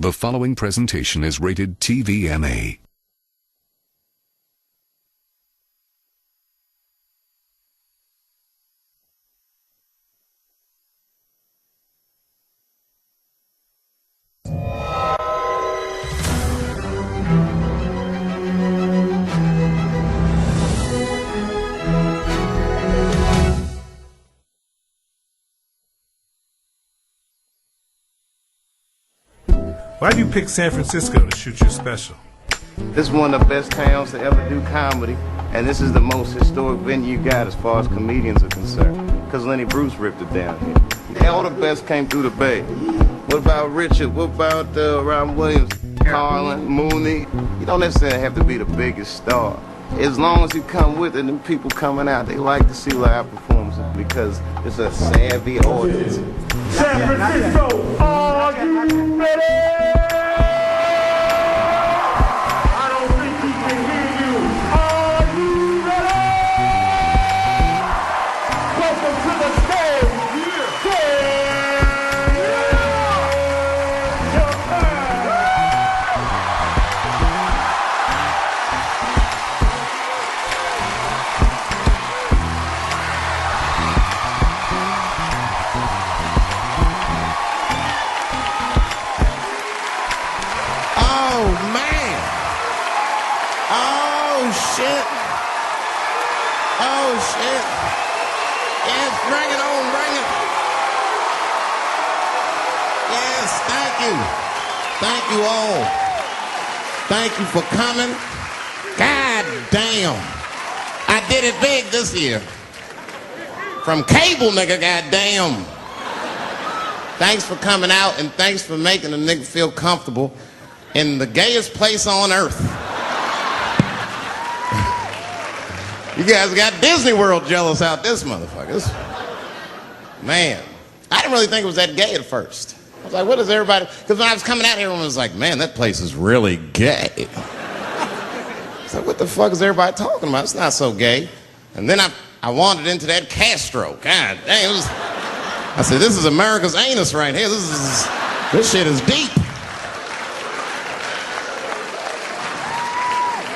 The following presentation is rated TVMA. Why'd you pick San Francisco to shoot your special? This is one of the best towns to ever do comedy, and this is the most historic venue you got as far as comedians are concerned, because Lenny Bruce ripped it down here. All the best came through the Bay. What about Richard? What about Robin Williams, Carlin, Mooney? You don't necessarily have to be the biggest star. As long as you come with it, and people coming out, they like to see live performances because it's a savvy audience. San Francisco, are you ready? I don't think he can hear you. Are you ready? Welcome to the stage. Oh, shit. Yes, bring it on, bring it. Yes, thank you. Thank you all. Thank you for coming. God damn. I did it big this year. From cable, nigga, goddamn. Thanks for coming out, and thanks for making a nigga feel comfortable in the gayest place on earth. You guys got Disney World jealous out this motherfuckers. Man, I didn't really think it was that gay at first. I was like, what is everybody... Because when I was coming out here, everyone was like, man, that place is really gay. I was like, what the fuck is everybody talking about? It's not so gay. And then I wandered into that Castro. God dang, it was... I said, this is America's anus right here. This shit is deep.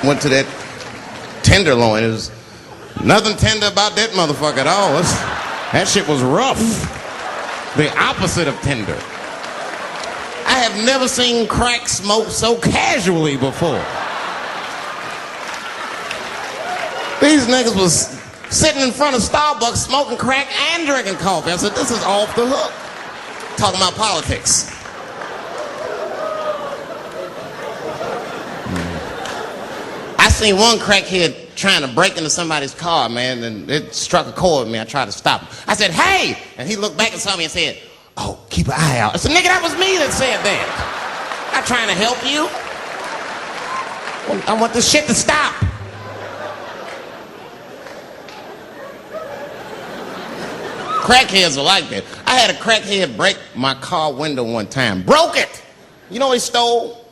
Went to that Tenderloin. It was nothing tender about that motherfucker at all. That shit was rough. The opposite of tender. I have never seen crack smoked so casually before. These niggas was sitting in front of Starbucks smoking crack and drinking coffee. I said, this is off the hook. Talking about politics. I seen one crackhead trying to break into somebody's car, man, and it struck a chord with me. I tried to stop him. I said, hey! And he looked back and saw me and said, oh, keep an eye out. I said, nigga, that was me that said that. I'm not trying to help you. I want this shit to stop. Crackheads are like that. I had a crackhead break my car window one time. Broke it! You know what he stole?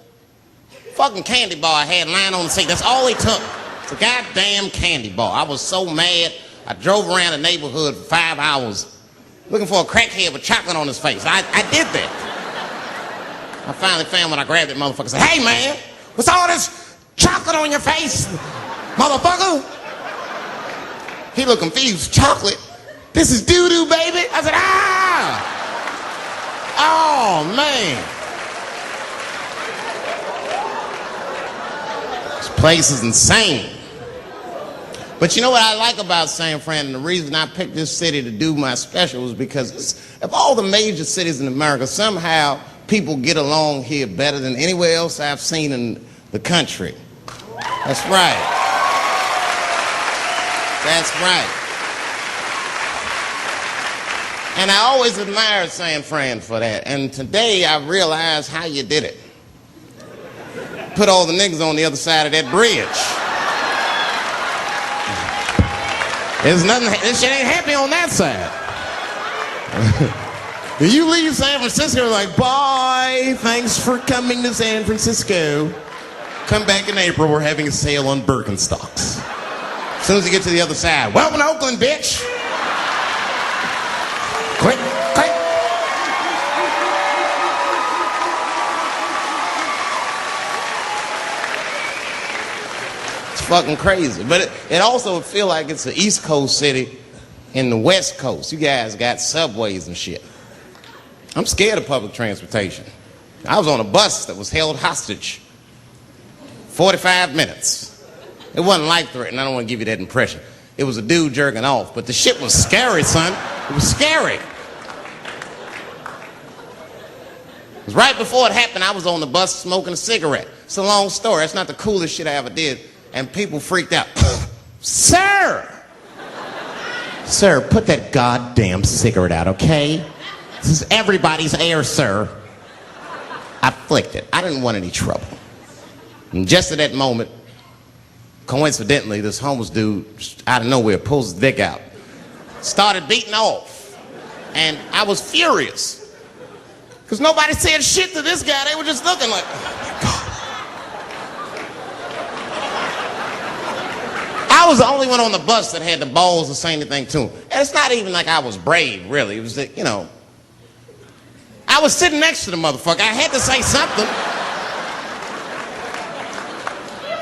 Fucking candy bar I had lying on the seat. That's all he took. It's a goddamn candy bar. I was so mad. I drove around the neighborhood for 5 hours looking for a crackhead with chocolate on his face. I did that. I finally found when I grabbed that motherfucker and said, hey man, what's all this chocolate on your face, motherfucker? He looked confused. Chocolate? This is doo-doo, baby. I said, ah! Oh, man. This place is insane. But you know what I like about San Fran, and the reason I picked this city to do my special was because of all the major cities in America, somehow people get along here better than anywhere else I've seen in the country. That's right. That's right. And I always admired San Fran for that. And today I realized how you did it. Put all the niggas on the other side of that bridge. There's nothing, this shit ain't happy on that side. You leave San Francisco like, bye, thanks for coming to San Francisco. Come back in April, we're having a sale on Birkenstocks. As soon as you get to the other side, welcome to Oakland, bitch. Click, click. fucking crazy. But it also would feel like it's an East Coast city in the West Coast. You guys got subways and shit. I'm scared of public transportation. I was on a bus that was held hostage 45 minutes. It wasn't life-threatening. I don't want to give you that impression. It was a dude jerking off, but the shit was scary, son. It was scary. It was right before it happened, I was on the bus smoking a cigarette. It's a long story. That's not the coolest shit I ever did. And people freaked out. Sir! Sir, put that goddamn cigarette out, okay? This is everybody's air, sir. I flicked it. I didn't want any trouble. And just at that moment, coincidentally, this homeless dude, out of nowhere, pulls his dick out. Started beating off. And I was furious. Because nobody said shit to this guy. They were just looking like, oh my God. I was the only one on the bus that had the balls to say anything to him. And it's not even like I was brave, really. It was that, you know, I was sitting next to the motherfucker. I had to say something.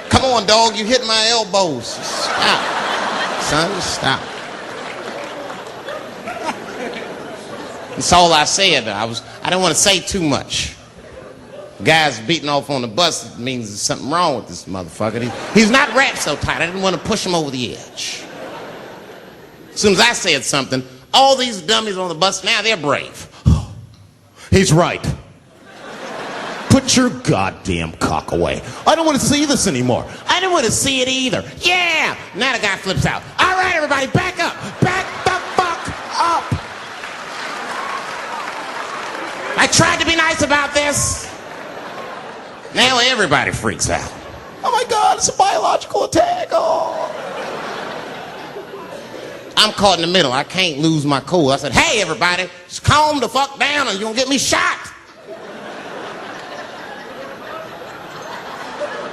Come on, dog, you hit my elbows. Stop. Son, stop. That's all I said. I didn't want to say too much. The guy's beating off on the bus. It means there's something wrong with this motherfucker. He's not wrapped so tight. I didn't want to push him over the edge. As soon as I said something, all these dummies on the bus, now they're brave. He's right. Put your goddamn cock away. I don't want to see this anymore. I don't want to see it either. Yeah! Now the guy flips out. All right, everybody, back up. Back the fuck up. I tried to be nice about this. Now everybody freaks out. Oh my God, it's a biological attack. Oh. I'm caught in the middle. I can't lose my cool. I said, hey, everybody, just calm the fuck down or you're going to get me shot.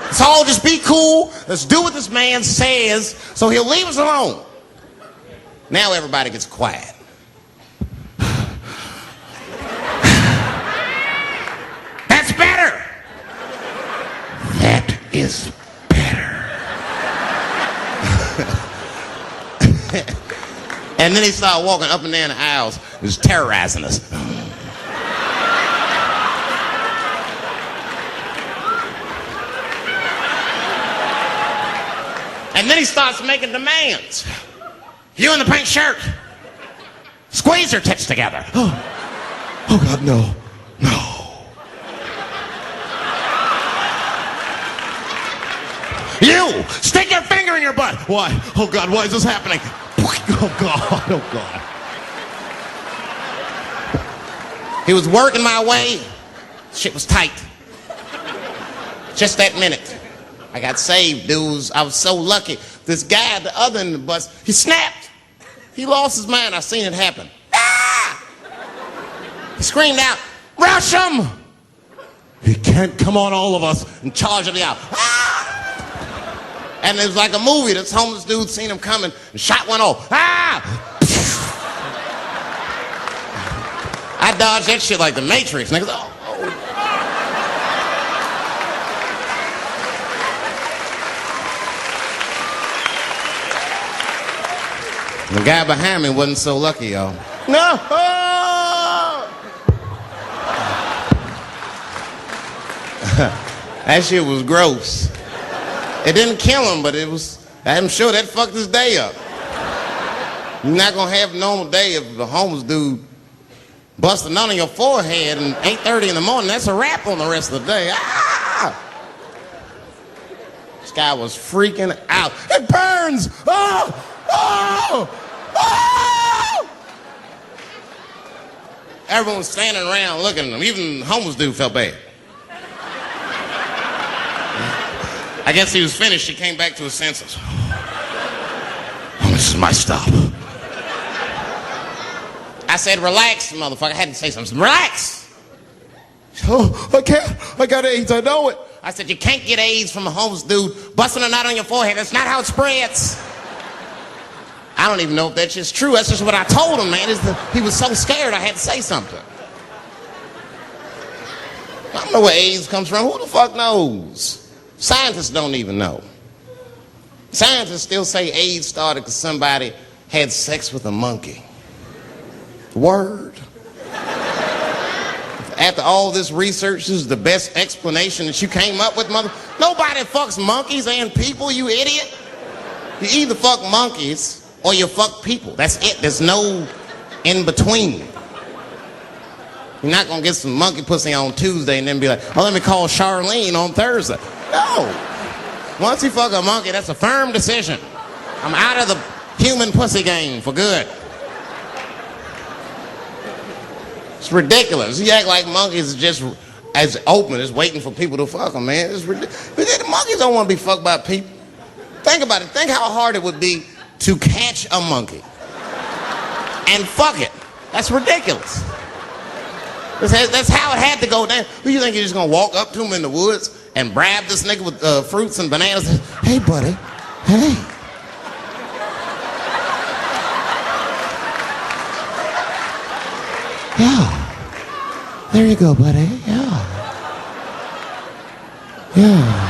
Let's all just be cool. Let's do what this man says so he'll leave us alone. Now everybody gets quiet. That's better. That is better. And then he started walking up and down the aisles. He was terrorizing us. And then he starts making demands. You in the pink shirt, squeeze your tits together. Oh God, no, no. You, stick your finger in your butt. Why? Oh God, why is this happening? Oh God, oh God. He was working my way. Shit was tight. Just that minute. I got saved, dudes. I was so lucky. This guy at the other end of the bus, he snapped. He lost his mind. I seen it happen. Ah! He screamed out, rush him! He can't come on all of us and charge him out. Ah! And it was like a movie. This homeless dude seen him coming and shot one off. Ah! I dodged that shit like the Matrix. Niggas, oh. The guy behind me wasn't so lucky, y'all. No! That shit was gross. It didn't kill him, but it was, I'm sure that fucked his day up. You're not gonna have a normal day if the homeless dude busts a nut on your forehead at 8:30 in the morning. That's a wrap on the rest of the day. Ah! This guy was freaking out. It burns! Oh! Oh! Oh! Everyone was standing around looking at him. Even the homeless dude felt bad. I guess he was finished. He came back to his senses. Oh, this is my stop. I said, relax, motherfucker. I had to say something. Relax. Oh, I can't. I got AIDS. I know it. I said, you can't get AIDS from a homeless dude busting a nut on your forehead. That's not how it spreads. I don't even know if that's just true. That's just what I told him, man. He was so scared I had to say something. I don't know where AIDS comes from. Who the fuck knows? Scientists don't even know. Scientists still say AIDS started because somebody had sex with a monkey. Word. After all this research, this is the best explanation that you came up with, mother? Nobody fucks monkeys and people, you idiot. You either fuck monkeys or you fuck people. That's it. There's no in between. You're not gonna get some monkey pussy on Tuesday and then be like, oh, let me call Charlene on Thursday. No. Once you fuck a monkey, that's a firm decision. I'm out of the human pussy game for good. It's ridiculous. You act like monkeys are just as open as waiting for people to fuck them, man. It's ridiculous. The monkeys don't want to be fucked by people. Think about it. Think how hard it would be to catch a monkey and fuck it. That's ridiculous. That's how it had to go down. Who you think you're just gonna walk up to him in the woods and brab this nigga with fruits and bananas? Hey, buddy. Hey. Yeah. There you go, buddy. Yeah. Yeah.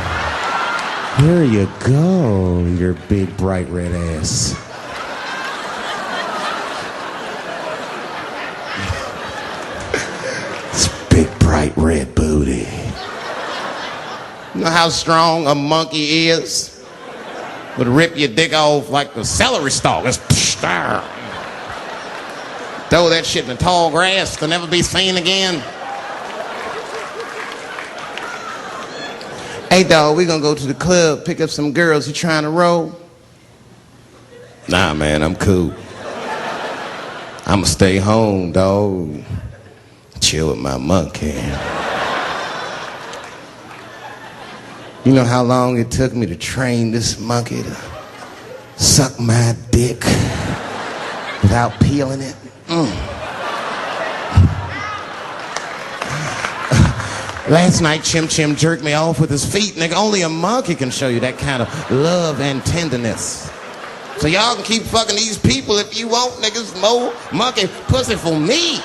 Here you go, your big bright red ass. Big bright red booty. You know how strong a monkey is? Would rip your dick off like the celery stalk. Just throw that shit in the tall grass to never be seen again. Hey dog, we gonna go to the club, pick up some girls. You trying to roll? Nah man, I'm cool. I'ma stay home, dog. Chill with my monkey. You know how long it took me to train this monkey to suck my dick without peeling it? Last night, Chim Chim jerked me off with his feet. Nigga, only a monkey can show you that kind of love and tenderness. So y'all can keep fucking these people if you want, niggas. More monkey pussy for me.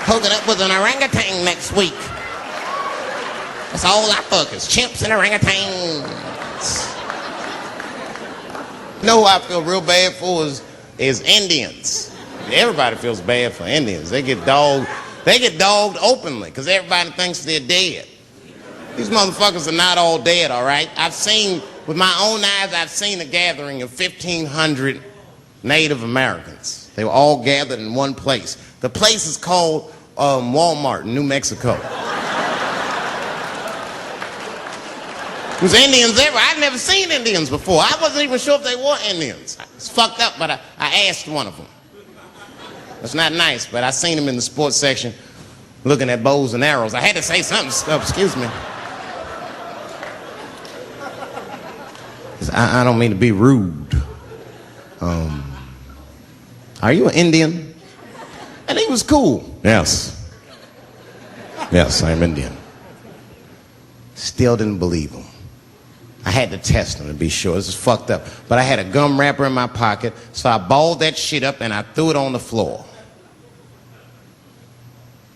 Hooking up with an orangutan next week. That's all I fuck is chimps and orangutans. You know who I feel real bad for is Indians. Everybody feels bad for Indians. They get dogged openly because everybody thinks they're dead. These motherfuckers are not all dead, all right? With my own eyes, I've seen a gathering of 1,500 Native Americans. They were all gathered in one place. The place is called Walmart in New Mexico. There's Indians everywhere. I'd never seen Indians before. I wasn't even sure if they were Indians. It's fucked up, but I asked one of them. It's not nice, but I seen him in the sports section looking at bows and arrows. I had to say something. Excuse me. I don't mean to be rude. Are you an Indian? And he was cool. Yes. Yes, I'm Indian. Still didn't believe him. I had to test him to be sure. This is fucked up. But I had a gum wrapper in my pocket, so I balled that shit up and I threw it on the floor.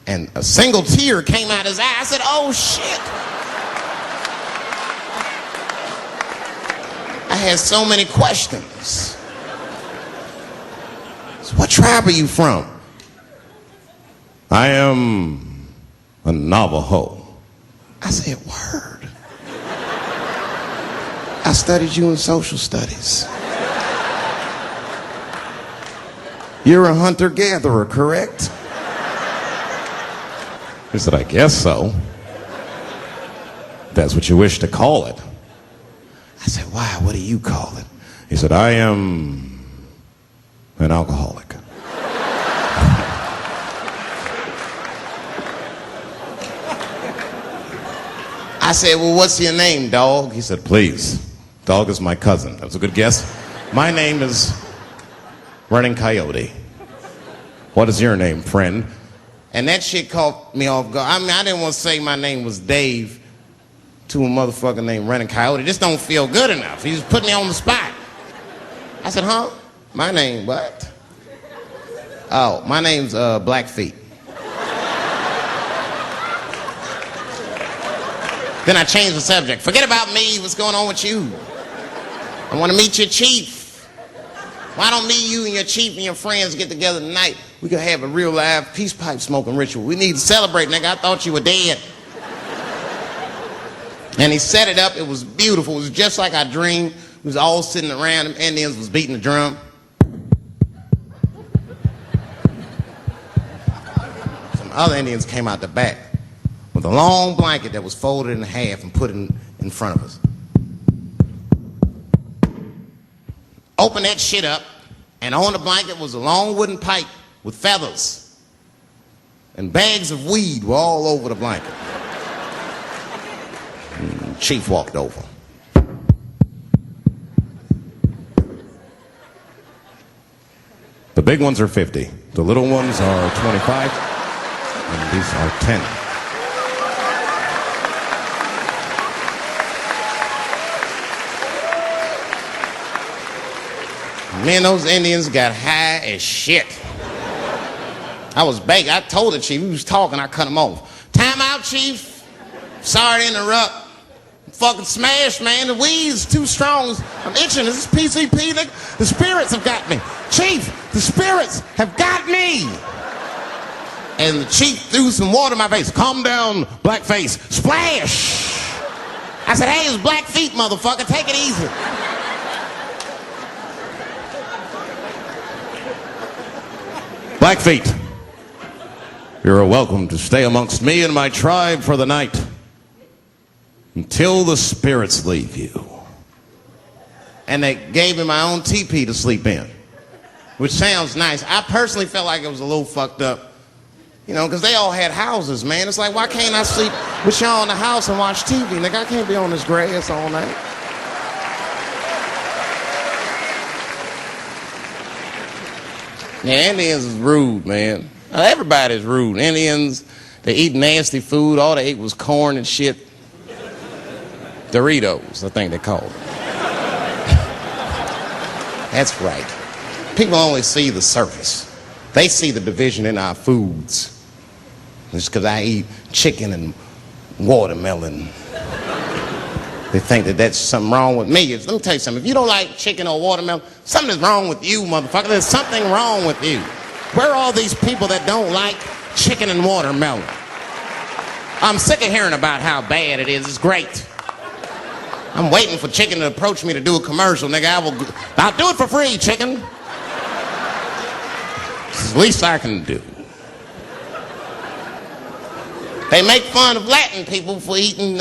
And a single tear came out his eye. I said, oh shit. I had so many questions. So what tribe are you from? I am a Navajo. I said, word. I studied you in social studies. You're a hunter-gatherer, correct? He said, I guess so. That's what you wish to call it. I said, why? What do you call it? He said, I am an alcoholic. I said, well, what's your name, dog? He said, please. Dog is my cousin. That was a good guess. My name is Running Coyote. What is your name, friend? And that shit caught me off guard. I mean, I didn't want to say my name was Dave to a motherfucker named Running Coyote. This don't feel good enough. He just put me on the spot. I said, huh? My name, what? Oh, my name's Blackfeet. Then I changed the subject. Forget about me. What's going on with you? I want to meet your chief. Why don't me, you, and your chief and your friends get together tonight? We could have a real live peace pipe smoking ritual. We need to celebrate, nigga. I thought you were dead. And he set it up. It was beautiful. It was just like I dreamed. We was all sitting around. Them Indians was beating the drum. Some other Indians came out the back with a long blanket that was folded in half and put in front of us. Open that shit up, and on the blanket was a long wooden pipe with feathers. And bags of weed were all over the blanket. And Chief walked over. The big ones are 50. The little ones are 25. And these are 10. Me and those Indians got high as shit. I was baked. I told the chief, he was talking, I cut him off. Time out, chief. Sorry to interrupt. I'm fucking smashed, man. The weed's too strong. I'm itching. This is PCP. The spirits have got me. Chief, the spirits have got me. And the chief threw some water in my face. Calm down, blackface. Splash. I said, hey, it's black feet, motherfucker. Take it easy. Blackfeet, you're welcome to stay amongst me and my tribe for the night until the spirits leave you. And they gave me my own teepee to sleep in, which sounds nice. I personally felt like it was a little fucked up, you know, because they all had houses, man. It's like, why can't I sleep with y'all in the house and watch TV? Nigga, I can't be on this grass all night. Yeah, Indians is rude, man. Everybody's rude. Indians, they eat nasty food. All they ate was corn and shit. Doritos, I think they call it. That's right. People only see the surface. They see the division in our foods. Just because I eat chicken and watermelon. They think that that's something wrong with me. Let me tell you something. If you don't like chicken or watermelon, something is wrong with you, motherfucker. There's something wrong with you. Where are all these people that don't like chicken and watermelon? I'm sick of hearing about how bad it is. It's great. I'm waiting for chicken to approach me to do a commercial, nigga. I'll do it for free, chicken. It's the least I can do. They make fun of Latin people for eating,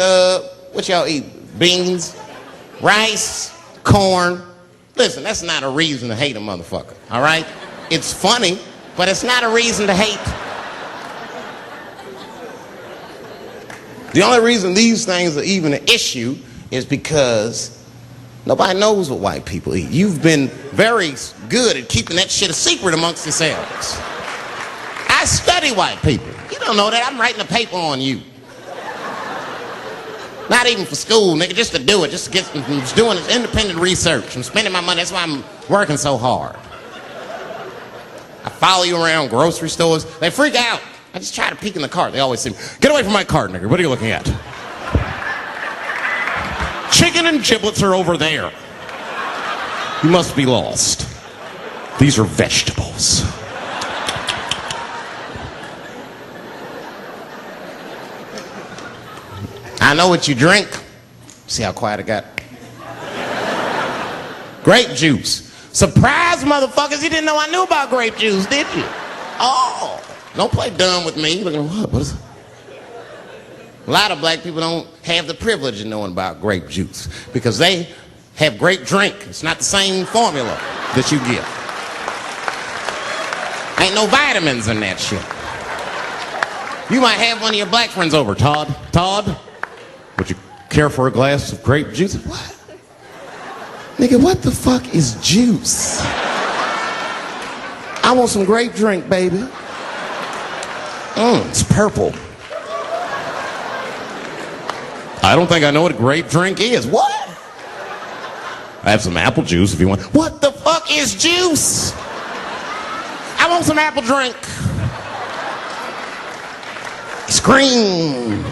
what y'all eat? Beans, rice, corn. Listen, that's not a reason to hate a motherfucker, all right? It's funny, but it's not a reason to hate. The only reason these things are even an issue is because nobody knows what white people eat. You've been very good at keeping that shit a secret amongst yourselves. I study white people. You don't know that. I'm writing a paper on you. Not even for school, nigga, just to do it, just to get, I'm just doing this independent research. I'm spending my money, that's why I'm working so hard. I follow you around grocery stores. They freak out. I just try to peek in the cart. They always say, get away from my cart, nigga. What are you looking at? Chicken and giblets are over there. You must be lost. These are vegetables. I know what you drink. See how quiet I got? Grape juice. Surprise, motherfuckers, you didn't know I knew about grape juice, did you? Oh, don't play dumb with me. Looking at what is it? A lot of black people don't have the privilege of knowing about grape juice because they have grape drink. It's not the same formula that you get. Ain't no vitamins in that shit. You might have one of your black friends over. Todd, would you care for a glass of grape juice? What? Nigga, what the fuck is juice? I want some grape drink, baby. It's purple. I don't think I know what a grape drink is. What? I have some apple juice if you want. What the fuck is juice? I want some apple drink. Scream.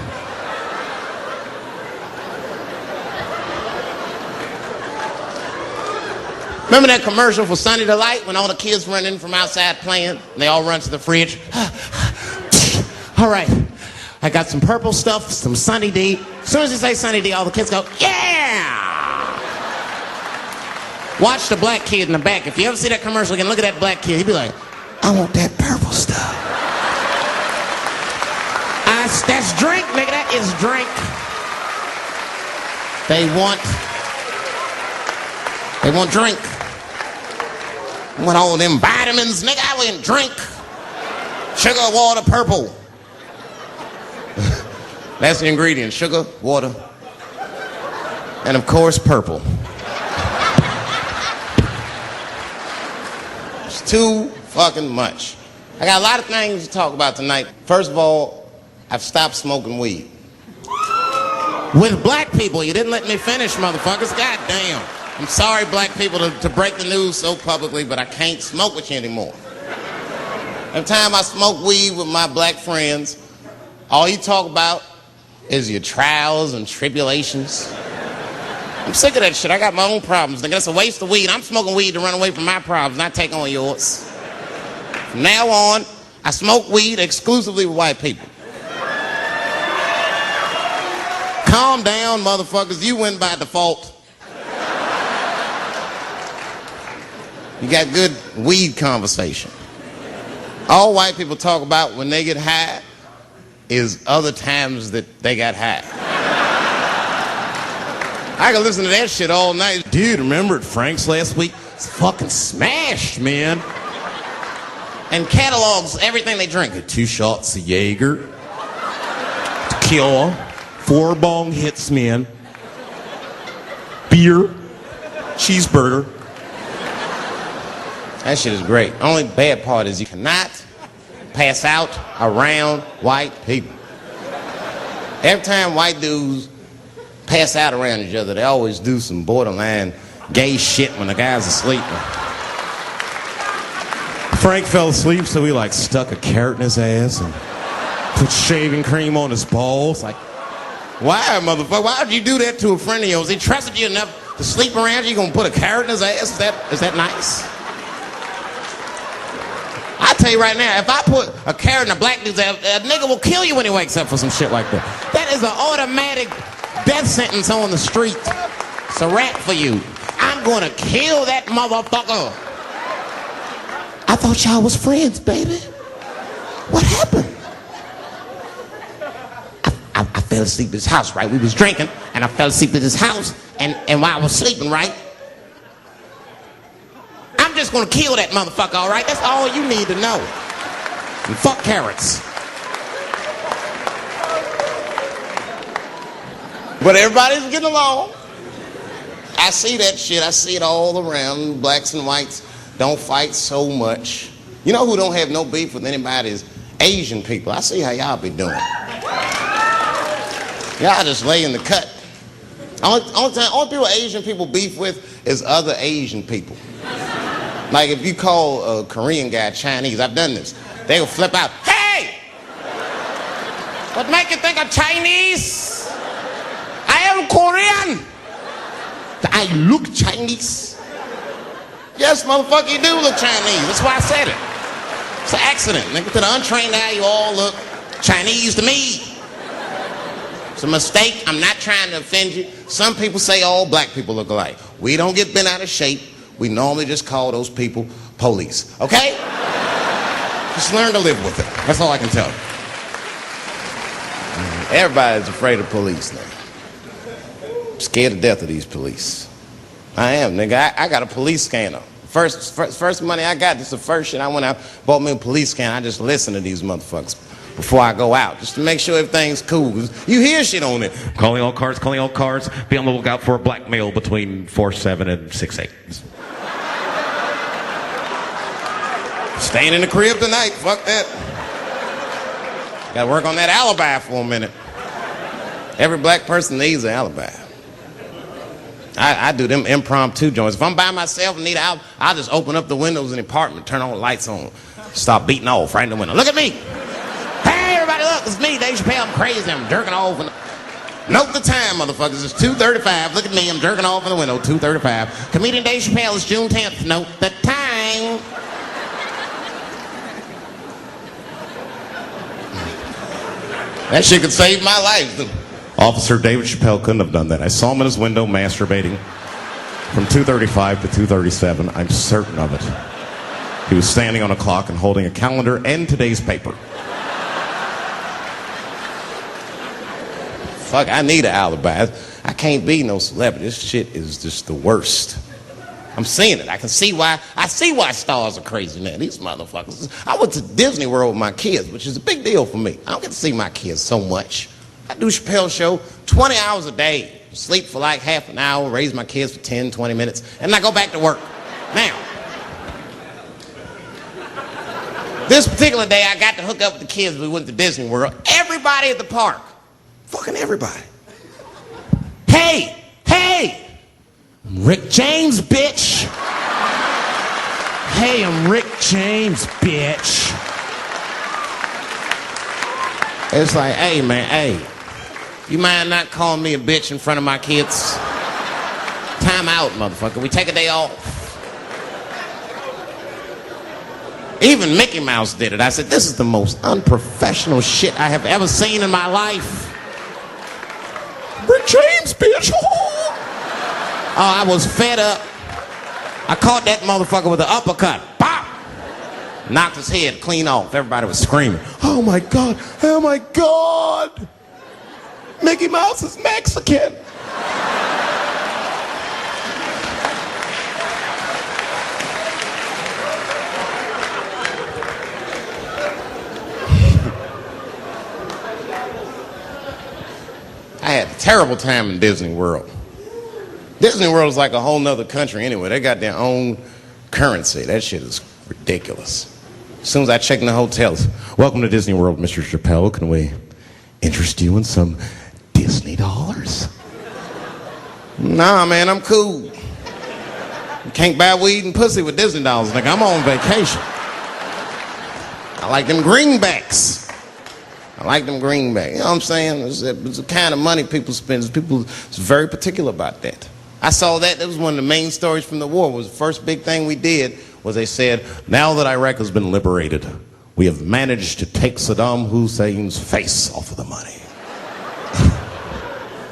Remember that commercial for Sunny Delight when all the kids run in from outside playing and they all run to the fridge? All right, I got some purple stuff, some Sunny D. As soon as you say Sunny D, all the kids go, yeah! Watch the black kid in the back. If you ever see that commercial again, look at that black kid. He'd be like, I want that purple stuff. That's drink, nigga. That is drink. They want drink. I want all them vitamins, nigga. I want drink. Sugar, water, purple. That's the ingredient. Sugar, water, and of course, purple. It's too fucking much. I got a lot of things to talk about tonight. First of all, I've stopped smoking weed. With black people, you didn't let me finish, motherfuckers. God damn. I'm sorry, black people, to break the news so publicly, but I can't smoke with you anymore. Every time I smoke weed with my black friends, all you talk about is your trials and tribulations. I'm sick of that shit. I got my own problems. Nigga, that's a waste of weed. I'm smoking weed to run away from my problems, not take on yours. From now on, I smoke weed exclusively with white people. Calm down, motherfuckers. You win by default. You got good weed conversation. All white people talk about when they get high is other times that they got high. I can listen to that shit all night. Dude, remember at Frank's last week? It's fucking smashed, man. And catalogs everything they drink. 2 shots of Jaeger, tequila, 4 bong hits, man, beer, cheeseburger. That shit is great. Only bad part is you cannot pass out around white people. Every time white dudes pass out around each other, they always do some borderline gay shit when the guy's asleep. Frank fell asleep, so he like stuck a carrot in his ass and put shaving cream on his balls. Like, why, motherfucker? Why would you do that to a friend of yours? He trusted you enough to sleep around you. You gonna put a carrot in his ass? Is that nice? I tell you right now, if I put a carrot in a black dude's ass, a nigga will kill you when he wakes up for some shit like that. That is an automatic death sentence on the street. It's a rap for you. I'm gonna kill that motherfucker. I thought y'all was friends, baby. What happened? I fell asleep at his house, right? We was drinking, and I fell asleep at his house, and while I was sleeping, right? I'm just gonna kill that motherfucker, all right? That's all you need to know. And fuck carrots. But everybody's getting along. I see that shit. I see it all around. Blacks and whites don't fight so much. You know who don't have no beef with anybody is Asian people. I see how y'all be doing. Y'all just lay in the cut. Only people Asian people beef with is other Asian people. Like if you call a Korean guy Chinese, I've done this. They will flip out, hey! What make you think I'm Chinese? I am Korean. I look Chinese. Yes, motherfucker, you do look Chinese. That's why I said it. It's an accident. Nigga, to the untrained eye, you all look Chinese to me. It's a mistake. I'm not trying to offend you. Some people say all black people look alike. We don't get bent out of shape. We normally just call those people police. Okay? Just learn to live with it. That's all I can tell you. Everybody's afraid of police now. I'm scared to death of these police. I am, nigga. I got a police scanner. First money I got, this is the first shit I went out, bought me a police scanner. I just listen to these motherfuckers before I go out, just to make sure everything's cool. You hear shit on it. Calling all cars, be on the lookout for a black male between 4'7" and 6'8". Staying in the crib tonight, fuck that. Gotta work on that alibi for a minute. Every black person needs an alibi. I do them impromptu joints. If I'm by myself and need an alibi, I'll just open up the windows in the apartment, turn all the lights on, start beating off right in the window. Look at me. Hey, everybody, look, it's me, Dave Chappelle. I'm crazy. I'm jerking off. Note the time, motherfuckers. It's 2:35. Look at me. I'm jerking off in the window. 2:35. Comedian Dave Chappelle is June 10th. Note the time. That shit could save my life. Officer David Chappelle couldn't have done that. I saw him in his window masturbating from 2:35 to 2:37. I'm certain of it. He was standing on a clock and holding a calendar and today's paper. Fuck, I need an alibi. I can't be no celebrity. This shit is just the worst. I'm seeing it. I see why stars are crazy now. These motherfuckers. I went to Disney World with my kids, which is a big deal for me. I don't get to see my kids so much. I do Chappelle show 20 hours a day. Sleep for like half an hour, raise my kids for 10, 20 minutes, and I go back to work. Now, this particular day, I got to hook up with the kids. We went to Disney World. Everybody at the park. Fucking everybody. Hey! I'm Rick James, bitch! Hey, I'm Rick James, bitch! It's like, hey, man, hey. You mind not calling me a bitch in front of my kids? Time out, motherfucker. We take a day off. Even Mickey Mouse did it. I said, this is the most unprofessional shit I have ever seen in my life. Rick James, bitch. Oh, I was fed up. I caught that motherfucker with an uppercut. Pop! Knocked his head clean off. Everybody was screaming. Oh my God, oh my God. Mickey Mouse is Mexican. I had a terrible time in Disney World. Disney World is like a whole nother country anyway. They got their own currency. That shit is ridiculous. As soon as I check in the hotels, welcome to Disney World, Mr. Chappelle. Can we interest you in some Disney dollars? Nah, man, I'm cool. You can't buy weed and pussy with Disney dollars, nigga. I'm on vacation. I like them greenbacks. You know what I'm saying? It's the kind of money people spend. People is very particular about that. I saw that. That was one of the main stories from the war. It was the first big thing we did was they said, now that Iraq has been liberated, we have managed to take Saddam Hussein's face off of the money.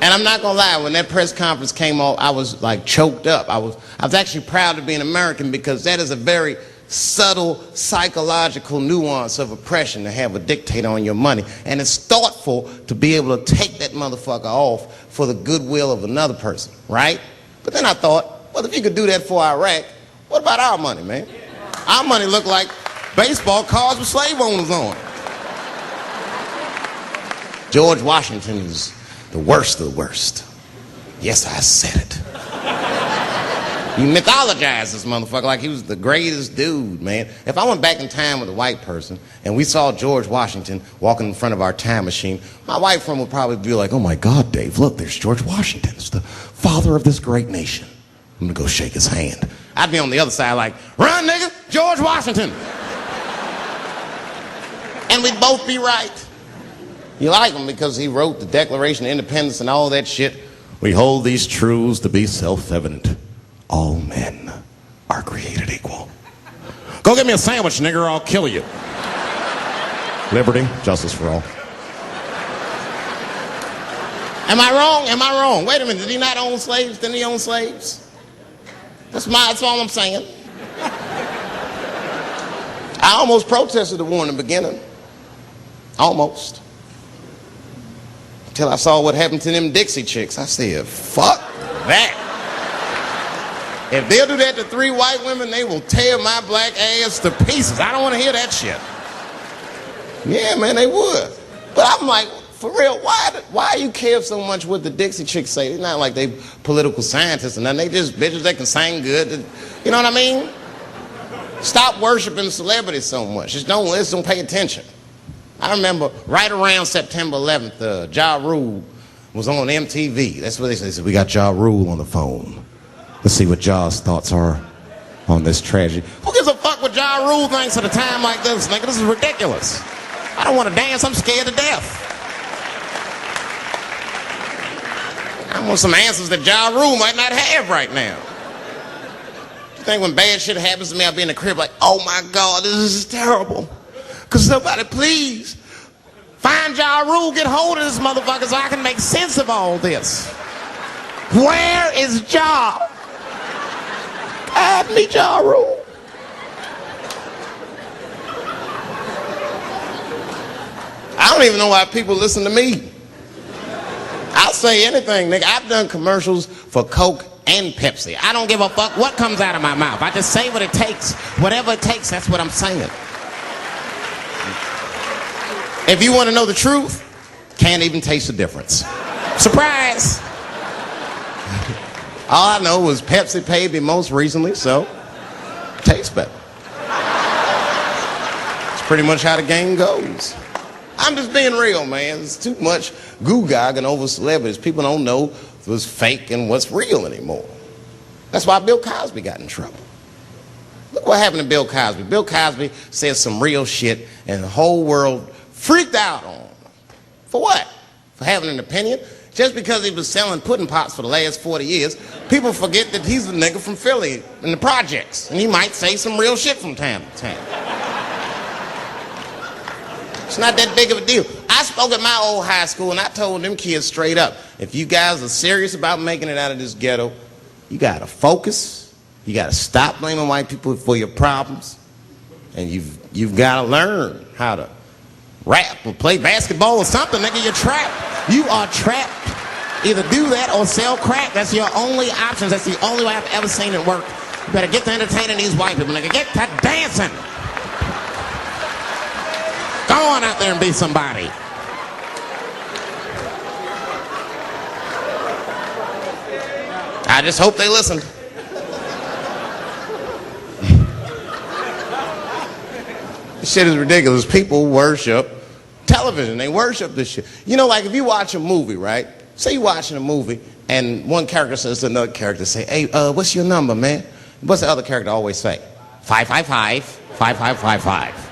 And I'm not gonna lie, when that press conference came off, I was like choked up. I was actually proud to be an American because that is a very subtle psychological nuance of oppression to have a dictator on your money. And it's thoughtful to be able to take that motherfucker off for the goodwill of another person, right? But then I thought, well, if you could do that for Iraq, what about our money, man? Our money looked like baseball cards with slave owners on. George Washington is the worst of the worst. Yes, I said it. You mythologize this motherfucker like he was the greatest dude, man. If I went back in time with a white person and we saw George Washington walking in front of our time machine, my white friend would probably be like, oh my God, Dave, look, there's George Washington. It's the father of this great nation. I'm gonna go shake his hand. I'd be on the other side like, run, nigga, George Washington. And we'd both be right. You like him because he wrote the Declaration of Independence and all that shit. We hold these truths to be self-evident. All men are created equal. Go get me a sandwich, nigger, or I'll kill you. Liberty, justice for all. Am I wrong? Am I wrong? Wait a minute, did he not own slaves? Didn't he own slaves? That's all I'm saying. I almost protested the war in the beginning. Almost. Until I saw what happened to them Dixie chicks. I said, fuck that. If they'll do that to 3 white women, they will tear my black ass to pieces. I don't want to hear that shit. Yeah, man, they would. But I'm like, for real, why you care so much what the Dixie chicks say? It's not like they political scientists or nothing. They just bitches that can sing good. You know what I mean? Stop worshiping celebrities so much. Just don't pay attention. I remember right around September 11th, Ja Rule was on MTV. That's what they said. They said, we got Ja Rule on the phone. Let's see what Ja's thoughts are on this tragedy. Who gives a fuck what Ja Rule thinks at a time like this, nigga? This is ridiculous. I don't want to dance. I'm scared to death. I want some answers that Ja Rule might not have right now. You think when bad shit happens to me, I'll be in the crib like, oh my God, this is terrible. Could somebody please find Ja Rule, get hold of this motherfucker so I can make sense of all this. Where is Ja? Guide me, Ja Rule. I don't even know why people listen to me. I'll say anything, nigga. I've done commercials for Coke and Pepsi. I don't give a fuck what comes out of my mouth. I just say what it takes. Whatever it takes, that's what I'm saying. If you want to know the truth, can't even taste the difference. Surprise! All I know was Pepsi paid me most recently, so tastes better. It's pretty much how the game goes. I'm just being real, man. There's too much goo-gagging over celebrities. People don't know what's fake and what's real anymore. That's why Bill Cosby got in trouble. Look what happened to Bill Cosby. Bill Cosby said some real shit, and the whole world freaked out on him. For what? For having an opinion? Just because he was selling pudding pops for the last 40 years, people forget that he's a nigga from Philly in the projects, and he might say some real shit from time to time. It's not that big of a deal. I spoke at my old high school and I told them kids straight up, if you guys are serious about making it out of this ghetto, you gotta focus, you gotta stop blaming white people for your problems, and you've gotta learn how to rap or play basketball or something, nigga. You're trapped. You are trapped. Either do that or sell crack. That's your only options. That's the only way I've ever seen it work. You better get to entertaining these white people, nigga. Get to dancing. Go on out there and be somebody. I just hope they listen. This shit is ridiculous. People worship television. They worship this shit. You know, like if you watch a movie, right? Say you're watching a movie and one character says to another character, say, hey, what's your number, man? What's the other character always say? 555, 5555.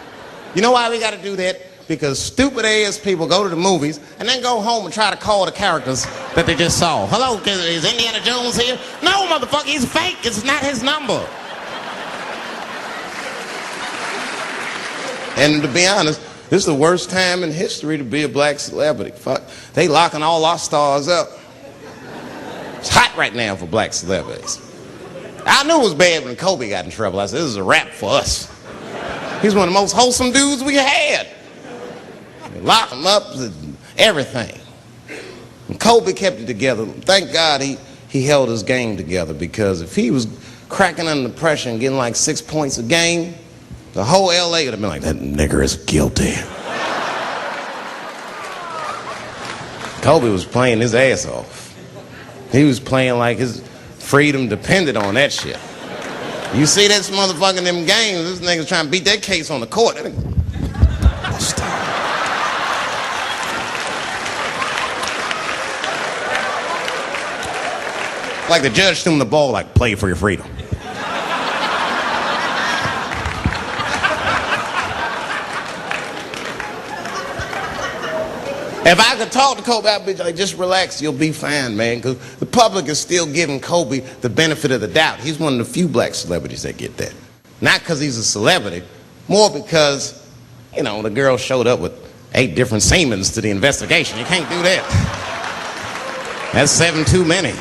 You know why we got to do that? Because stupid ass people go to the movies and then go home and try to call the characters that they just saw. Hello, is Indiana Jones here? No, motherfucker, he's fake. It's not his number. And to be honest, this is the worst time in history to be a black celebrity. Fuck, they locking all our stars up. It's hot right now for black celebrities. I knew it was bad when Kobe got in trouble. I said, this is a wrap for us. He's one of the most wholesome dudes we had. They locked him up, everything. And Kobe kept it together. Thank God he held his game together, because if he was cracking under pressure and getting like 6 points a game, the whole LA would have been like, that nigger is guilty. Kobe was playing his ass off. He was playing like his freedom depended on that shit. You see this motherfucker in them games, this nigga's trying to beat that case on the court. Like the judge threw him the ball, like, play for your freedom. If I could talk to Kobe, I'd be like, just relax, you'll be fine, man. Because the public is still giving Kobe the benefit of the doubt. He's one of the few black celebrities that get that. Not because he's a celebrity, more because, you know, the girl showed up with 8 different semens to the investigation. You can't do that. That's 7 too many.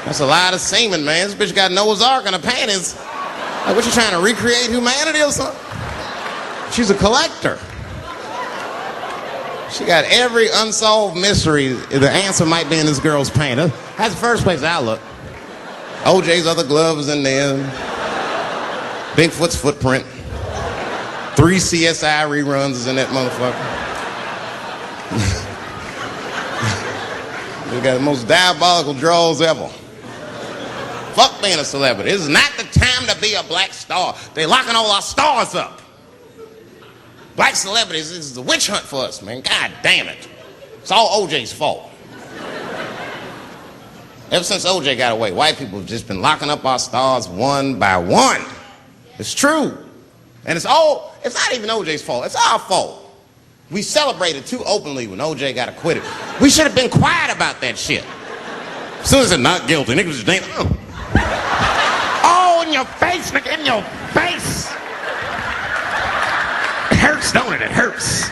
That's a lot of semen, man. This bitch got Noah's Ark in her panties. Like, what, you trying to recreate humanity or something? She's a collector. She got every unsolved mystery. The answer might be in this girl's paint. That's the first place I look. OJ's other glove is in there. Bigfoot's footprint. 3 CSI reruns is in that motherfucker. We got the most diabolical draws ever. Fuck being a celebrity. This is not the time to be a black star. They're locking all our stars up. Black celebrities, this is a witch hunt for us, man. God damn it. It's all OJ's fault. Ever since OJ got away, white people have just been locking up our stars one by one. It's true. And it's not even OJ's fault. It's our fault. We celebrated too openly when OJ got acquitted. We should have been quiet about that shit. As soon as it's not guilty, niggas just ain't. Oh, in your face, nigga, in your face. It hurts, don't it? It hurts.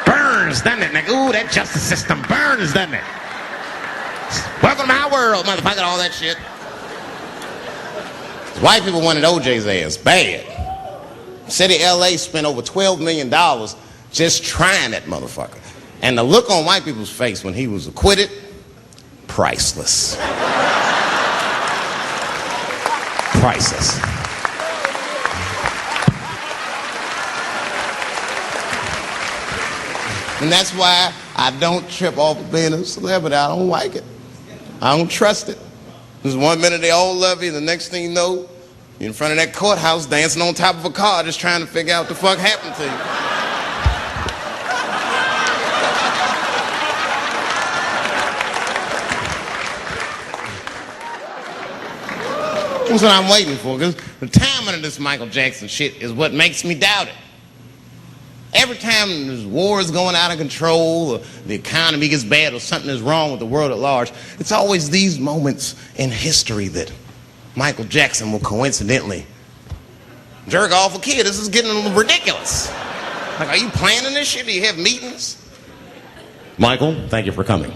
Burns, doesn't it, nigga? Ooh, that justice system burns, doesn't it? Welcome to my world, motherfucker, all that shit. White people wanted OJ's ass bad. City of LA spent over $12 million just trying that motherfucker. And the look on white people's face when he was acquitted, priceless. Priceless. And that's why I don't trip off of being a celebrity. I don't like it. I don't trust it. Because 1 minute they all love you, and the next thing you know, you're in front of that courthouse dancing on top of a car just trying to figure out what the fuck happened to you. That's what I'm waiting for, because the timing of this Michael Jackson shit is what makes me doubt it. Every time there's wars going out of control, or the economy gets bad, or something is wrong with the world at large, it's always these moments in history that Michael Jackson will coincidentally jerk off a kid. This is getting a little ridiculous. Like, are you planning this shit? Do you have meetings? Michael, thank you for coming.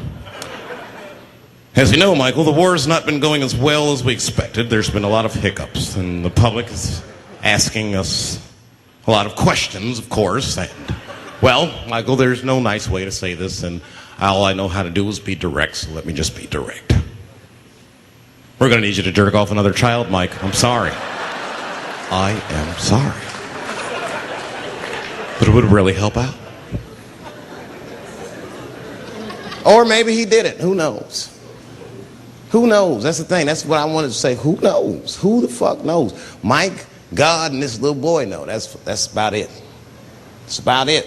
As you know, Michael, the war has not been going as well as we expected. There's been a lot of hiccups, and the public is asking us a lot of questions, of course. And, well, Michael, there's no nice way to say this, and all I know how to do is be direct, so let me just be direct. We're going to need you to jerk off another child, Mike. I'm sorry. I am sorry. But it would really help out. Or maybe he did it. Who knows? Who knows? That's the thing. That's what I wanted to say. Who knows? Who the fuck knows? Mike, God, and this little boy know. That's about it. That's about it.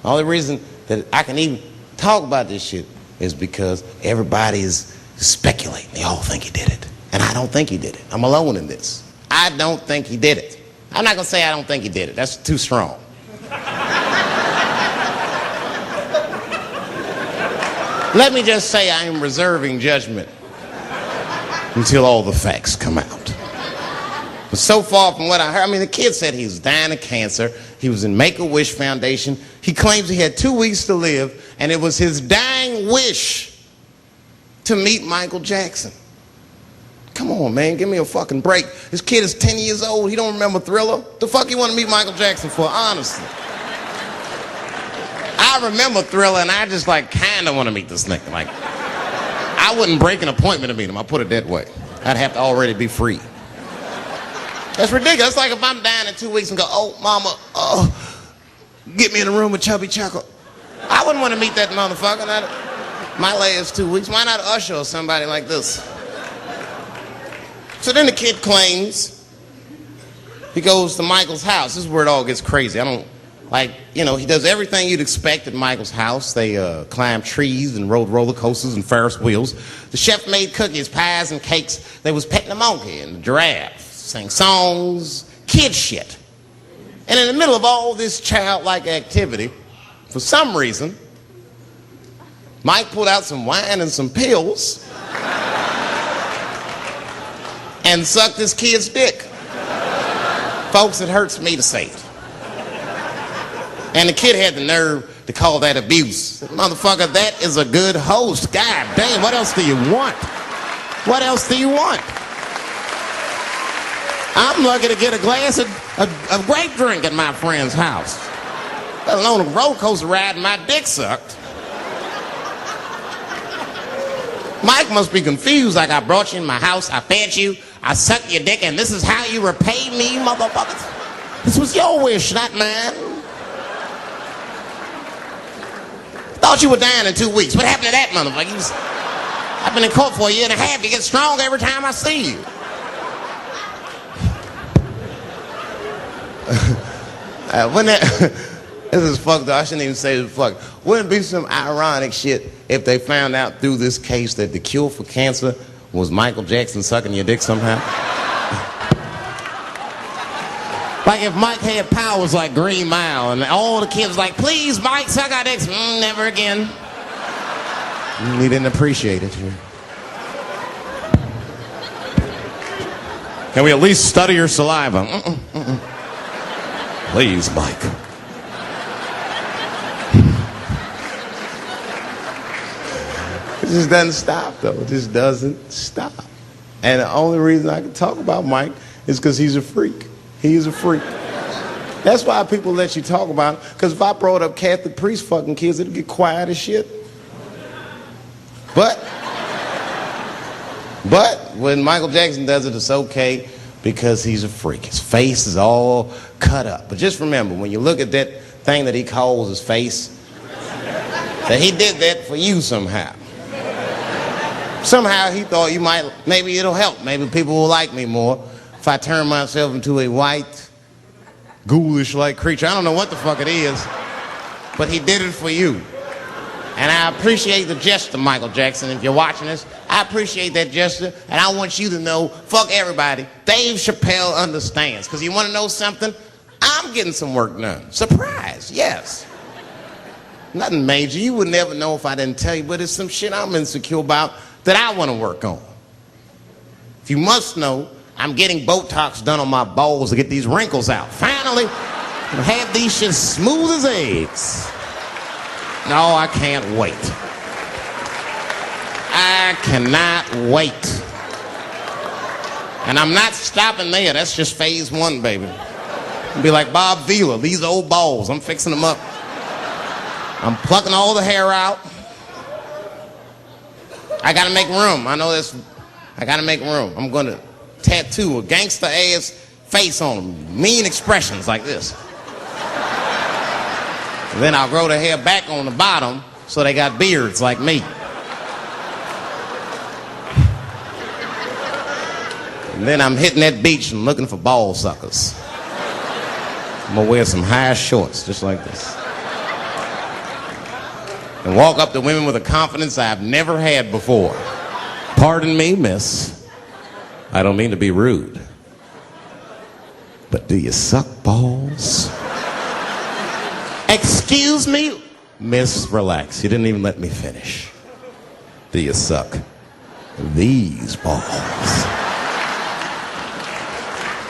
The only reason that I can even talk about this shit is because everybody is speculating. They all think he did it. And I don't think he did it. I'm alone in this. I don't think he did it. I'm not going to say I don't think he did it. That's too strong. Let me just say I am reserving judgment until all the facts come out. But so far from what I heard, I mean, the kid said he was dying of cancer. He was in Make-A-Wish Foundation. He claims he had 2 weeks to live, and it was his dying wish to meet Michael Jackson. Come on, man, give me a fucking break. This kid is 10 years old. He don't remember Thriller. The fuck you want to meet Michael Jackson for, honestly? I remember Thriller, and I just, like, kind of want to meet this nigga. Like, I wouldn't break an appointment to meet him. I'll put it that way. I'd have to already be free. That's ridiculous. It's like if I'm dying in 2 weeks and go, oh, mama, get me in a room with Chubby Chuckle. I wouldn't want to meet that motherfucker. My last 2 weeks. Why not Usher or somebody like this? So then the kid claims he goes to Michael's house. This is where it all gets crazy. He does everything you'd expect at Michael's house. They climbed trees and rode roller coasters and Ferris wheels. The chef made cookies, pies, and cakes. They was petting a monkey and the giraffe, sang songs, kid shit. And in the middle of all this childlike activity, for some reason, Mike pulled out some wine and some pills and sucked his kid's dick. Folks, it hurts me to say it. And the kid had the nerve to call that abuse. Motherfucker, that is a good host. God damn, what else do you want? What else do you want? I'm lucky to get a glass of grape drink at my friend's house. Let alone a roller coaster ride and my dick sucked. Mike must be confused, like I brought you in my house, I fed you, I sucked your dick, and this is how you repay me, motherfuckers? This was your wish, not mine. Thought you were dying in 2 weeks. What happened to that motherfucker? I've been in court for a year and a half. You get stronger every time I see you. This is fucked up. I shouldn't even say this fuck. Wouldn't it be some ironic shit if they found out through this case that the cure for cancer was Michael Jackson sucking your dick somehow? Like if Mike had powers like Green Mile and all the kids like, please, Mike, suck our dicks. Never again. He didn't appreciate it. Can we at least study your saliva? Please, Mike. It just doesn't stop, though. It just doesn't stop. And the only reason I can talk about Mike is because he's a freak. He's a freak. That's why people let you talk about him. Because if I brought up Catholic priest fucking kids, it'd get quiet as shit. But when Michael Jackson does it, it's okay because he's a freak. His face is all cut up. But just remember, when you look at that thing that he calls his face, that he did that for you somehow. Somehow he thought you might, maybe it'll help. Maybe people will like me more if I turn myself into a white, ghoulish-like creature. I don't know what the fuck it is, but he did it for you. And I appreciate the gesture, Michael Jackson. If you're watching this, I appreciate that gesture. And I want you to know, fuck everybody, Dave Chappelle understands. Because you want to know something? I'm getting some work done. Surprise, yes. Nothing major. You would never know if I didn't tell you, but it's some shit I'm insecure about that I want to work on. If you must know, I'm getting Botox done on my balls to get these wrinkles out. Finally, I have these shits smooth as eggs. No, I can't wait. I cannot wait. And I'm not stopping there. That's just phase one, baby. I'll be like Bob Vila, these old balls. I'm fixing them up. I'm plucking all the hair out. I gotta make room. I know this. I gotta make room. I'm gonna tattoo a gangster ass face on them. Mean expressions like this. And then I'll grow the hair back on the bottom so they got beards like me. And then I'm hitting that beach and looking for ball suckers. I'm gonna wear some high shorts just like this. And walk up to women with a confidence I've never had before. Pardon me, miss. I don't mean to be rude. But do you suck balls? Excuse me? Miss, relax. You didn't even let me finish. Do you suck these balls?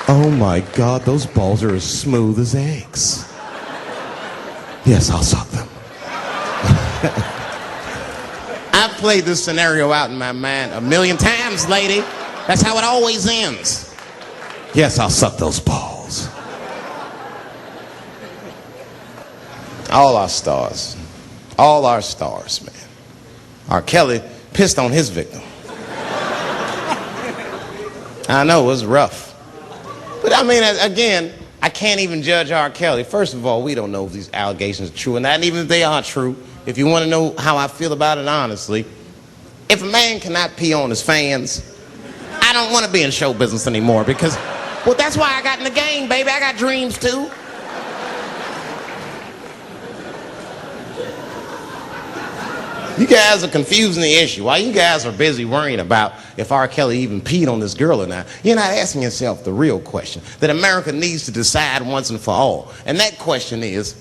Oh my God, those balls are as smooth as eggs. Yes, I'll suck them. I've played this scenario out in my mind a million times, lady. That's how it always ends. Yes, I'll suck those balls. All our stars, man. R. Kelly pissed on his victim. I know, it was rough. But I mean, again, I can't even judge R. Kelly. First of all, we don't know if these allegations are true, and not even if they are true. If you want to know how I feel about it honestly, if a man cannot pee on his fans, I don't want to be in show business anymore because, well, that's why I got in the game, baby. I got dreams too. You guys are confusing the issue. While you guys are busy worrying about if R. Kelly even peed on this girl or not, you're not asking yourself the real question that America needs to decide once and for all. And that question is,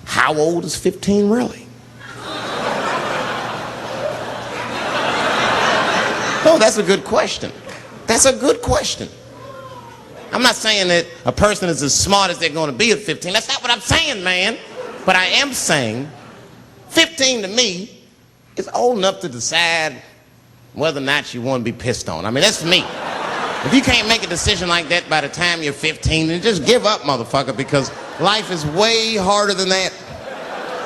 how old is 15 really? Oh, that's a good question. That's a good question. I'm not saying that a person is as smart as they're going to be at 15. That's not what I'm saying, man. But I am saying 15 to me is old enough to decide whether or not you want to be pissed on. I mean, that's me. If you can't make a decision like that by the time you're 15, then just give up, motherfucker, because life is way harder than that.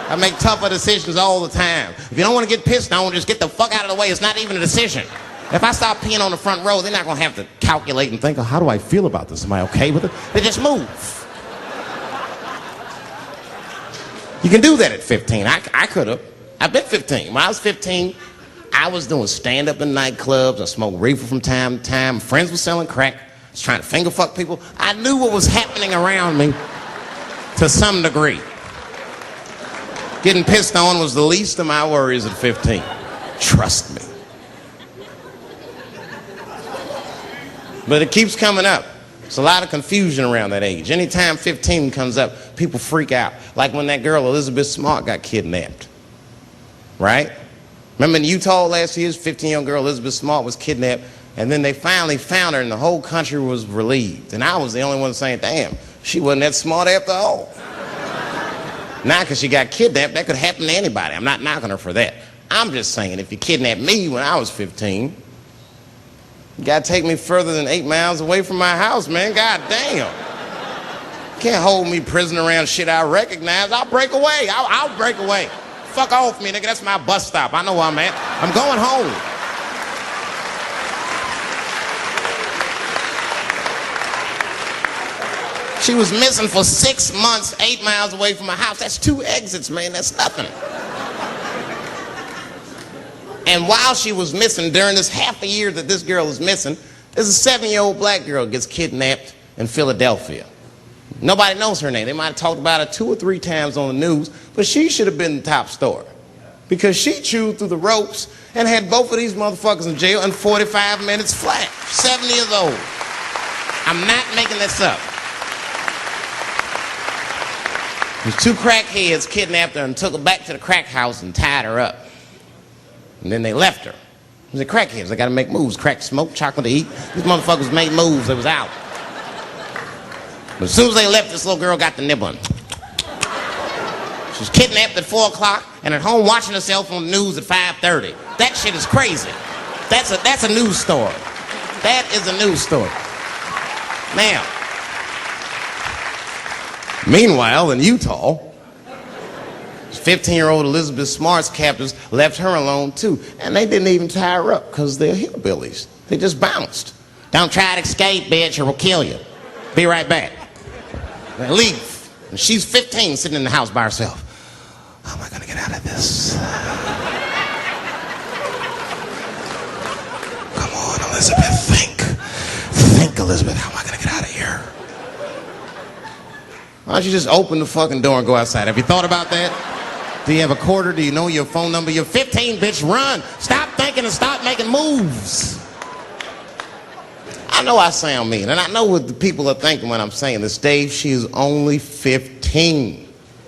I make tougher decisions all the time. If you don't want to get pissed on, just get the fuck out of the way. It's not even a decision. If I stop peeing on the front row, they're not going to have to calculate and think, oh, how do I feel about this? Am I okay with it? They just move. You can do that at 15. I could have. I've been 15. When I was 15, I was doing stand-up in nightclubs. I smoked reefer from time to time. Friends were selling crack. I was trying to finger fuck people. I knew what was happening around me to some degree. Getting pissed on was the least of my worries at 15. Trust me. But it keeps coming up. There's a lot of confusion around that age. Anytime 15 comes up, people freak out. Like when that girl, Elizabeth Smart, got kidnapped. Right? Remember in Utah last year, 15-year-old girl Elizabeth Smart was kidnapped, and then they finally found her and the whole country was relieved. And I was the only one saying, damn, she wasn't that smart after all. Now, because she got kidnapped, that could happen to anybody. I'm not knocking her for that. I'm just saying, if you kidnapped me when I was 15, you gotta take me further than 8 miles away from my house, man. God damn. Can't hold me prisoner around shit I recognize. I'll break away. I'll break away. Fuck off me, nigga. That's my bus stop. I know where I'm at. I'm going home. She was missing for 6 months, 8 miles away from my house. That's 2 exits, man. That's nothing. And while she was missing, during this half a year that this girl is missing, there's a 7-year-old black girl gets kidnapped in Philadelphia. Nobody knows her name. They might have talked about her 2 or 3 times on the news, but she should have been the top story. Because she chewed through the ropes and had both of these motherfuckers in jail in 45 minutes flat. 7 years old. I'm not making this up. These 2 crackheads kidnapped her and took her back to the crack house and tied her up. And then they left her. They're crackheads. They got to make moves. Crack, smoke, chocolate to eat. These motherfuckers made moves. They was out. But as soon as they left, this little girl got the nibbling. She was kidnapped at 4 o'clock and at home watching herself on the news at 5:30. That shit is crazy. That's a news story. That is a news story. Now, meanwhile, in Utah, 15-year-old Elizabeth Smart's captors left her alone too. And they didn't even tie her up because they're hillbillies. They just bounced. Don't try to escape, bitch, or we'll kill you. Be right back. They leave. And she's 15 sitting in the house by herself. How am I going to get out of this? Come on, Elizabeth, think. Think, Elizabeth, how am I going to get out of here? Why don't you just open the fucking door and go outside? Have you thought about that? Do you have a quarter? Do you know your phone number? You're 15, bitch, run. Stop thinking and stop making moves. I know I sound mean, and I know what the people are thinking when I'm saying this. Dave, she is only 15.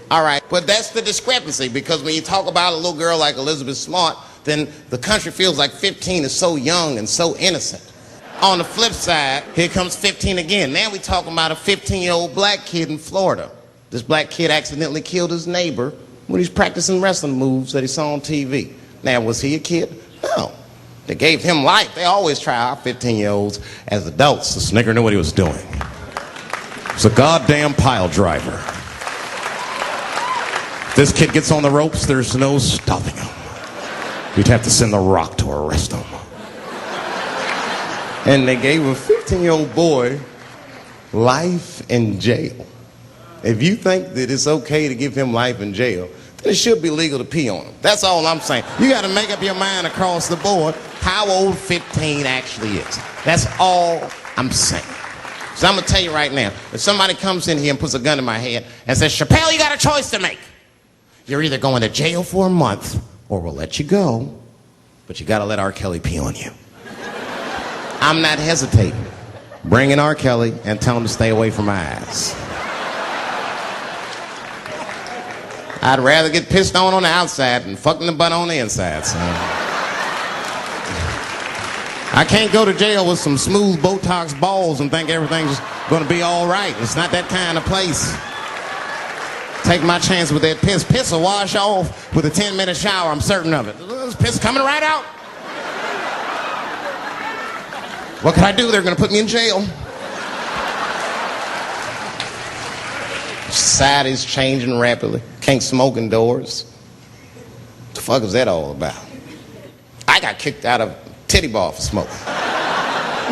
All right, but that's the discrepancy, because when you talk about a little girl like Elizabeth Smart, then the country feels like 15 is so young and so innocent. On the flip side, here comes 15 again. Now we're talking about a 15-year-old black kid in Florida. This black kid accidentally killed his neighbor when he's practicing wrestling moves that he saw on TV. Now, was he a kid? No. They gave him life. They always try our 15-year-olds as adults. The Snicker knew what he was doing. It's a goddamn pile driver. If this kid gets on the ropes, there's no stopping him. You'd have to send the Rock to arrest him. And they gave a 15-year-old boy life in jail. If you think that it's okay to give him life in jail, then it should be legal to pee on him. That's all I'm saying. You got to make up your mind across the board how old 15 actually is. That's all I'm saying. So I'm going to tell you right now, if somebody comes in here and puts a gun in my head and says, Chappelle, you got a choice to make. You're either going to jail for a month or we'll let you go, but you got to let R. Kelly pee on you. I'm not hesitating. Bring in R. Kelly and tell him to stay away from my ass. I'd rather get pissed on the outside than fucking the butt on the inside, son. I can't go to jail with some smooth Botox balls and think everything's going to be all right. It's not that kind of place. Take my chance with that piss. Piss will wash off with a 10-minute shower, I'm certain of it. There's piss coming right out. What can I do? They're going to put me in jail. Society's changing rapidly. Can't smoke indoors. What the fuck is that all about? I got kicked out of titty bar for smoking.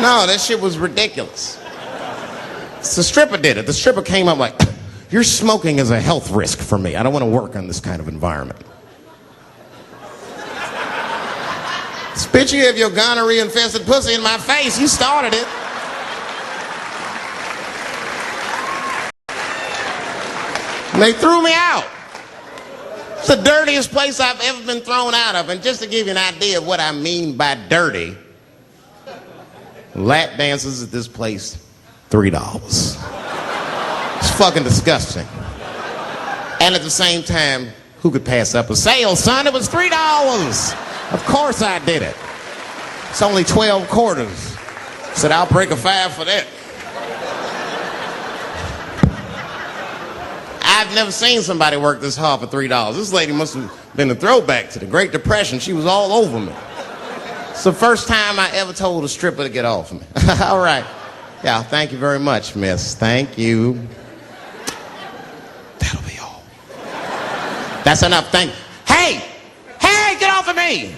No, that shit was ridiculous. The stripper did it. The stripper came up like, your smoking is a health risk for me. I don't want to work in this kind of environment. Bitch, you have your gonorrhea-infested pussy in my face. You started it. And they threw me out. It's the dirtiest place I've ever been thrown out of. And just to give you an idea of what I mean by dirty, lap dances at this place $3. It's fucking disgusting. And at the same time, who could pass up a sale, son? It was $3. Of course I did it. It's only 12 quarters. Said, I'll break a 5 for that. I've never seen somebody work this hard for $3. This lady must have been a throwback to the Great Depression. She was all over me. It's the first time I ever told a stripper to get off me. All right. Yeah, thank you very much, miss. Thank you. That'll be all. That's enough. Thank you. Hey! Hey, get off of me!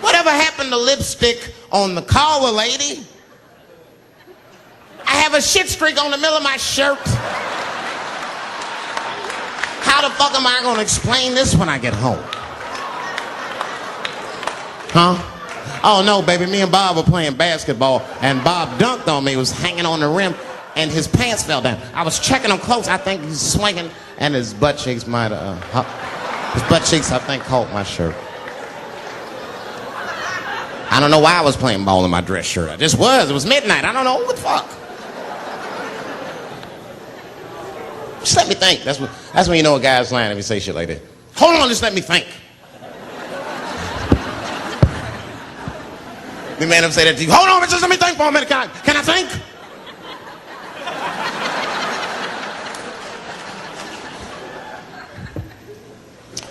Whatever happened to lipstick on the collar, lady? I have a shit streak on the middle of my shirt. How the fuck am I gonna explain this when I get home? Huh? Oh no, baby, me and Bob were playing basketball and Bob dunked on me, was hanging on the rim and his pants fell down. I was checking him close, I think he's swinging and his butt cheeks might have, his butt cheeks I think caught my shirt. I don't know why I was playing ball in my dress shirt. I just was, it was midnight, I don't know, what the fuck? Just let me think. That's when you know a guy's lying if he say shit like that. Hold on, just let me think. The man ever say that to you? Hold on, just let me think for a minute. Can I think?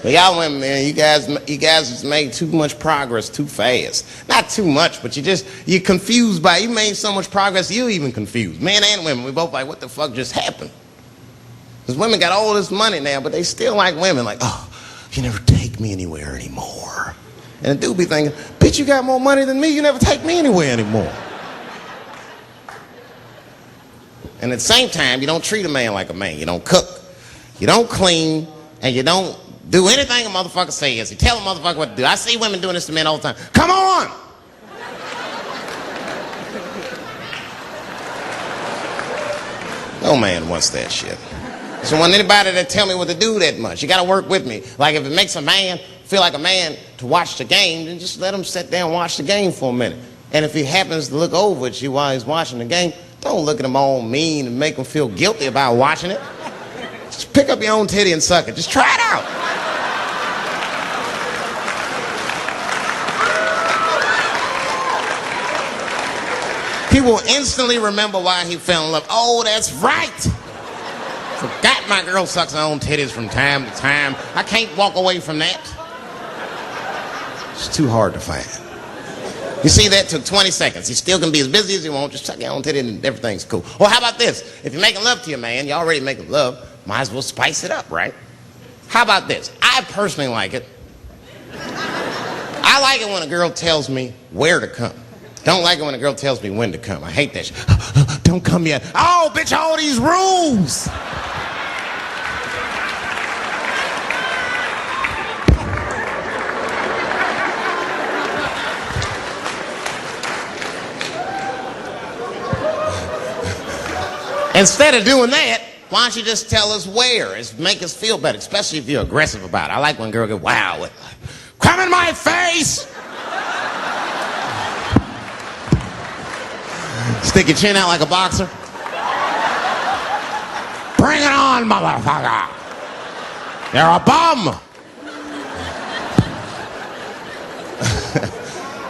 But y'all women, man, you guys just made too much progress too fast. Not too much, but you're confused by it. You made so much progress, you're even confused. Men and women, we both like, what the fuck just happened? Because women got all this money now, but they still like women. Like, oh, you never take me anywhere anymore. And the dude be thinking, bitch, you got more money than me. You never take me anywhere anymore. And at the same time, you don't treat a man like a man. You don't cook, you don't clean, and you don't do anything a motherfucker says. You tell a motherfucker what to do. I see women doing this to men all the time. Come on! No man wants that shit. I don't want anybody to tell me what to do that much. You got to work with me. Like if it makes a man feel like a man to watch the game, then just let him sit down and watch the game for a minute. And if he happens to look over at you while he's watching the game, don't look at him all mean and make him feel guilty about watching it. Just pick up your own titty and suck it. Just try it out. He will instantly remember why he fell in love. Oh, that's right. Forgot my girl sucks her own titties from time to time. I can't walk away from that. It's too hard to find. You see, that took 20 seconds. You still can be as busy as you want. Just suck your own titty and everything's cool. Well, how about this? If you're making love to your man, you're already making love, might as well spice it up, right? How about this? I personally like it. I like it when a girl tells me where to come. Don't like it when a girl tells me when to come. I hate that shit. Don't come yet. Oh, bitch, all these rules. Instead of doing that, why don't you just tell us where? It's make us feel better, especially if you're aggressive about it. I like when girls go, wow, come in my face! Stick your chin out like a boxer. Bring it on, motherfucker! You're a bum!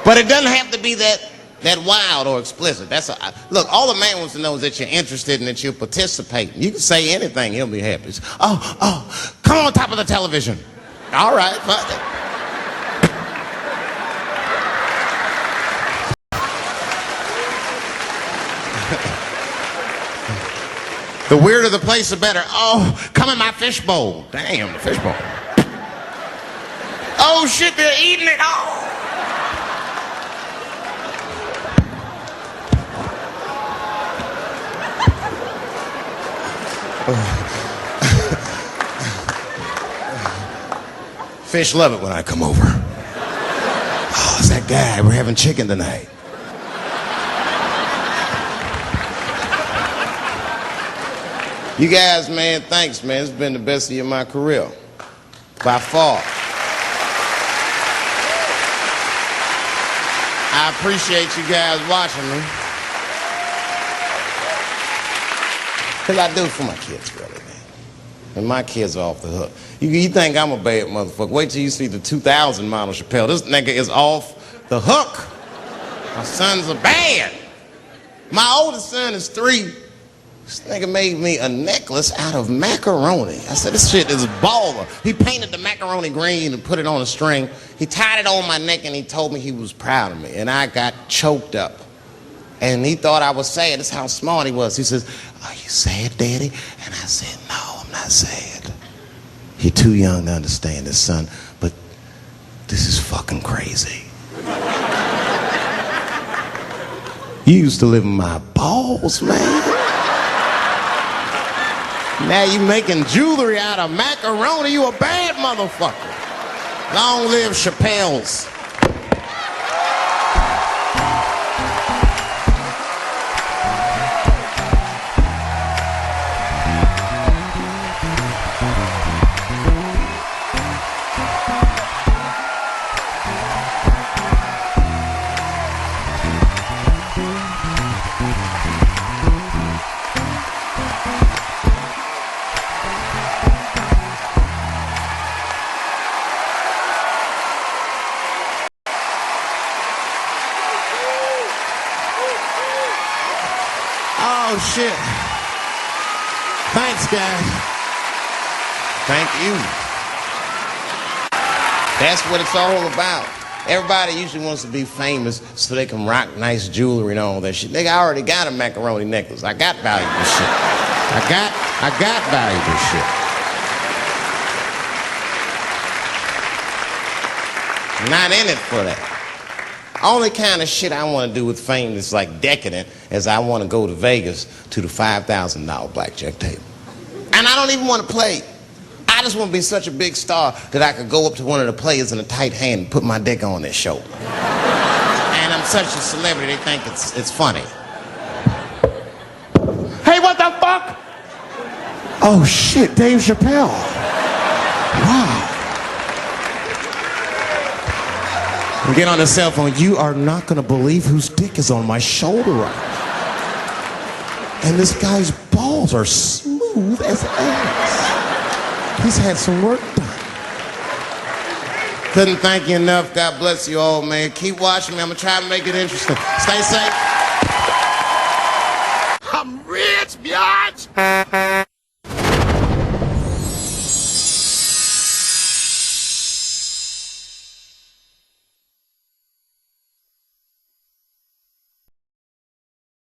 But it doesn't have to be that wild or explicit. Look, all the man wants to know is that you're interested and that you're participating. You can say anything, he'll be happy. Oh, come on top of the television. All right, fuck it. The weirder the place, the better. Oh, come in my fishbowl. Damn, the fishbowl. Oh, shit, they're eating it. Oh. Fish love it when I come over. Oh, it's that guy. We're having chicken tonight. You guys, man, thanks, man. It's been the best year of my career. By far. I appreciate you guys watching me. Because I do it for my kids, really, man. And my kids are off the hook. You think I'm a bad motherfucker. Wait till you see the 2000 model Chappelle. This nigga is off the hook. My sons are bad. My oldest son is 3. This nigga made me a necklace out of macaroni. I said, this shit is baller. He painted the macaroni green and put it on a string. He tied it on my neck and he told me he was proud of me. And I got choked up. And he thought I was sad. That's how smart he was. He says, are you sad, Daddy? And I said, no, I'm not sad. You're too young to understand this, son. But this is fucking crazy. You used to live in my balls, man. Now you making jewelry out of macaroni. You a bad motherfucker. Long live Chappelle's. Oh, shit. Thanks, guys. Thank you. That's what it's all about. Everybody usually wants to be famous so they can rock nice jewelry and all that shit. Nigga, I already got a macaroni necklace. I got valuable shit. I got valuable shit. Not in it for that. Only kind of shit I want to do with fame that's like decadent is I want to go to Vegas to the $5,000 blackjack table. And I don't even want to play. I just want to be such a big star that I could go up to one of the players in a tight hand and put my dick on their shoulder. And I'm such a celebrity, they think it's funny. Hey, what the fuck? Oh shit, Dave Chappelle. Wow. Get on the cell phone. You are not going to believe whose dick is on my shoulder right now. And this guy's balls are smooth as ass. He's had some work done. Couldn't thank you enough. God bless you all, man. Keep watching me. I'm going to try to make it interesting. Stay safe.